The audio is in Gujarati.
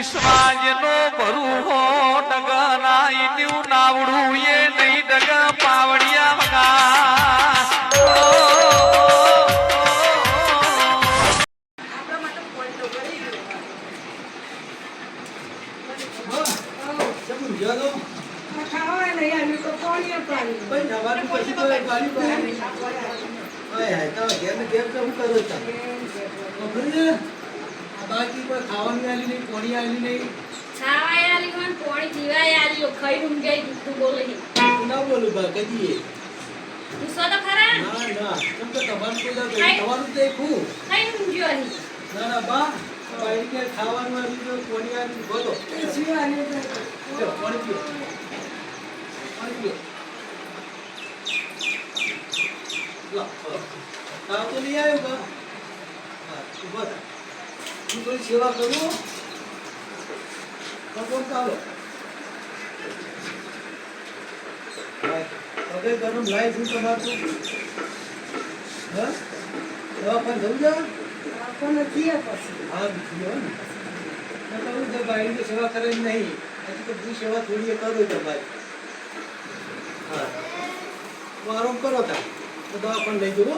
વિશ્વાજનો ભરું હો ડગના ઈન્યું નાવડું એ નહીં ડગ પાવડિયા વગા બાકી કોઈ ખાવાની આલી નહીં, પોણી આલી નહીં. ખાવાય આલી કોણ પોણી પીવાય આલી ખાઈ ઊંઘાઈ તું બોલે ના બોલું બા કદી તું સો તો ખરા ના ના કેમ કે તમારું કોઈ તમારું દેખું ખાઈ ઊંઘ્યો અહીં ના ના બા બાઈ કે ખાવાનું આલી તો પોણી આલી બોલો પાણી પીઓ પાણી પીઓ લા તાવ તો નહીં આવ્યો બા હા ઉભા થા હું થોડી સેવા કરું કોણ ચાલો હવે ગરમ લાઈ છું તમારું હા દવા પણ જવું જા કોને થયા પછી હા થયો ને કહું તો બાઈની સેવા કરે નહીં હજી તો બધી સેવા થોડી કરો તમારી હા આરામ કરો તા તો દવા પણ લઈ જવો